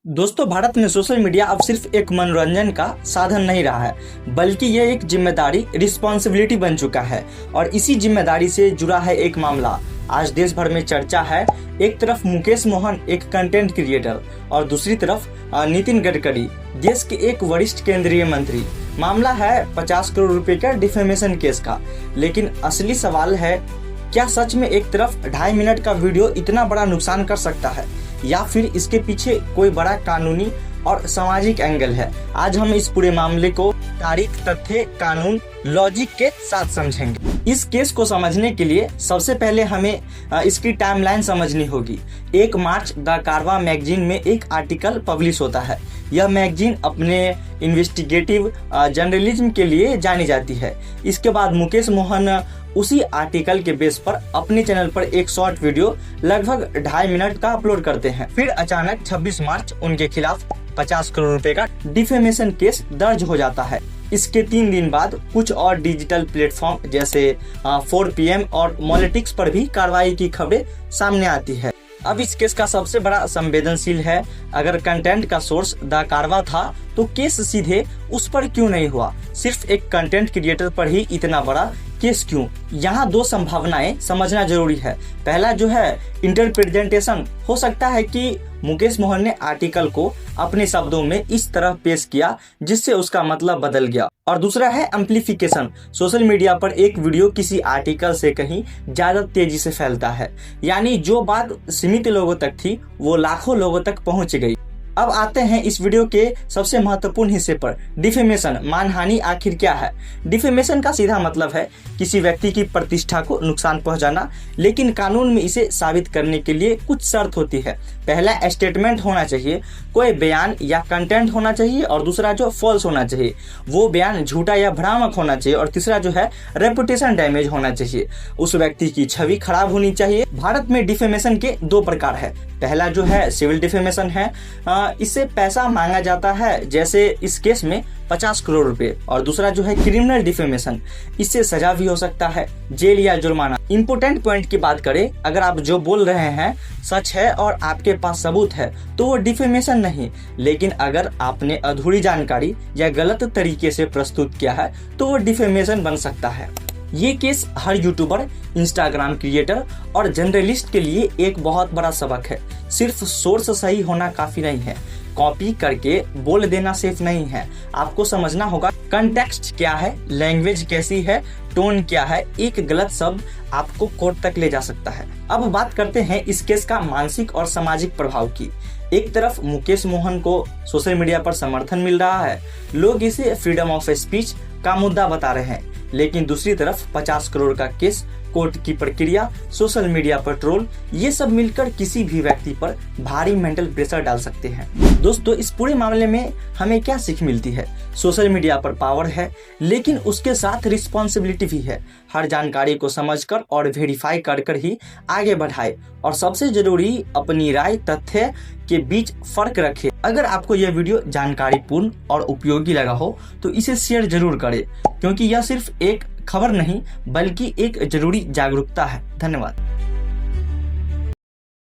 दोस्तों, भारत में social media अब सिर्फ एक मनोरंजन का साधन नहीं रहा है, बल्कि यह एक जिम्मेदारी रिस्पॉन्सिबिलिटी बन चुका है। और इसी जिम्मेदारी से जुड़ा है एक मामला आज देश भर में चर्चा है। एक तरफ मुकेश मोहन, एक कंटेंट क्रिएटर, और दूसरी तरफ नितिन गडकरी, देश के एक वरिष्ठ केंद्रीय मंत्री। मामला है 50 करोड़ रुपए का डिफेमेशन केस का। लेकिन असली सवाल है, क्या सच में एक तरफ 2.5 मिनट का वीडियो इतना बड़ा नुकसान कर सकता है, या फिर इसके पीछे कोई बड़ा कानूनी और सामाजिक एंगल है? आज हम इस पूरे मामले को तारीख, तथ्य, कानून, लॉजिक के साथ समझेंगे। इस केस को समझने के लिए सबसे पहले हमें इसकी टाइमलाइन समझनी होगी। 1 मार्च द कारवां मैगजीन में एक आर्टिकल पब्लिश होता है। यह मैगजीन अपने इन्वेस्टिगेटिव जर्नलिज्म के लिए जानी जाती है। इसके बाद मुकेश मोहन उसी आर्टिकल के बेस पर अपने चैनल पर एक शॉर्ट वीडियो लगभग 2.5 मिनट का अपलोड करते हैं। फिर अचानक 26 मार्च उनके खिलाफ 50 करोड़ रुपए का डिफेमेशन केस दर्ज हो जाता है। इसके 3 दिन बाद कुछ और डिजिटल प्लेटफॉर्म जैसे 4PM और मॉलिटिक्स पर भी कार्रवाई की खबरें सामने आती है। अब इस केस का सबसे बड़ा संवेदनशील है, अगर कंटेंट का सोर्स द कारवां था तो केस सीधे उस पर क्यों नहीं हुआ? सिर्फ एक कंटेंट क्रिएटर पर ही इतना बड़ा केस क्यों? यहाँ 2 संभावनाएं समझना जरूरी है। पहला जो है इंटरप्रिटेशन, हो सकता है कि मुकेश मोहन ने आर्टिकल को अपने शब्दों में इस तरह पेश किया जिससे उसका मतलब बदल गया। और दूसरा है एम्प्लीफिकेशन, सोशल मीडिया पर एक वीडियो किसी आर्टिकल से कहीं ज्यादा तेजी से फैलता है, यानी जो बात सीमित लोगों तक थी वो लाखों लोगों तक पहुंच गई। अब आते हैं इस वीडियो के सबसे महत्वपूर्ण हिस्से पर, डिफेमेशन, मानहानि आखिर क्या है? डिफेमेशन का सीधा मतलब है किसी व्यक्ति की प्रतिष्ठा को नुकसान पहुंचाना, लेकिन कानून में इसे साबित करने के लिए कुछ शर्त होती है। पहला स्टेटमेंट होना चाहिए, कोई बयान या कंटेंट होना चाहिए, और दूसरा जो फॉल्स होना चाहिए, वो बयान झूठा या भ्रामक होना चाहिए, और तीसरा जो है रेपुटेशन डैमेज होना चाहिए, उस व्यक्ति की छवि खराब होनी चाहिए। भारत में डिफेमेशन के 2 प्रकार है। पहला जो है सिविल डिफेमेशन है, इससे पैसा मांगा जाता है, जैसे इस केस में 50 करोड़ रुपए, और दूसरा जो है क्रिमिनल डिफेमेशन, इससे सजा भी हो सकता है, जेल या जुर्माना। इंपोर्टेंट पॉइंट की बात करें, अगर आप जो बोल रहे हैं सच है और आपके पास सबूत है तो वो डिफेमेशन नहीं, लेकिन अगर आपने अधूरी जानकारी या गलत तरीके से प्रस्तुत किया है तो वो डिफेमेशन बन सकता है। ये केस हर यूट्यूबर, इंस्टाग्राम क्रिएटर और जर्नलिस्ट के लिए एक बहुत बड़ा सबक है। सिर्फ सोर्स सही होना काफी नहीं है, कॉपी करके बोल देना सेफ नहीं है। आपको समझना होगा कंटेक्स्ट क्या है, लैंग्वेज कैसी है, टोन क्या है। एक गलत शब्द आपको कोर्ट तक ले जा सकता है। अब बात करते हैं इस केस का मानसिक और सामाजिक प्रभाव की। एक तरफ मुकेश मोहन को सोशल मीडिया पर समर्थन मिल रहा है, लोग इसे फ्रीडम ऑफ स्पीच का मुद्दा बता रहे हैं, लेकिन दूसरी तरफ 50 करोड़ का केस, कोर्ट की प्रक्रिया, सोशल मीडिया पर ट्रोल, ये सब मिलकर किसी भी व्यक्ति पर भारी मेंटल प्रेशर डाल सकते हैं। दोस्तों, इस पूरे मामले में हमें क्या सीख मिलती है? सोशल मीडिया पर पावर है, लेकिन उसके साथ रिस्पॉन्सिबिलिटी भी है। हर जानकारी को समझकर और वेरीफाई कर ही आगे बढ़ाए, और सबसे जरूरी अपनी राय, तथ्य के बीच फर्क रखे। अगर आपको यह वीडियो जानकारीपूर्ण और उपयोगी लगा हो तो इसे शेयर जरूर करें, क्योंकि यह सिर्फ एक खबर नहीं बल्कि एक जरूरी जागरूकता है। धन्यवाद।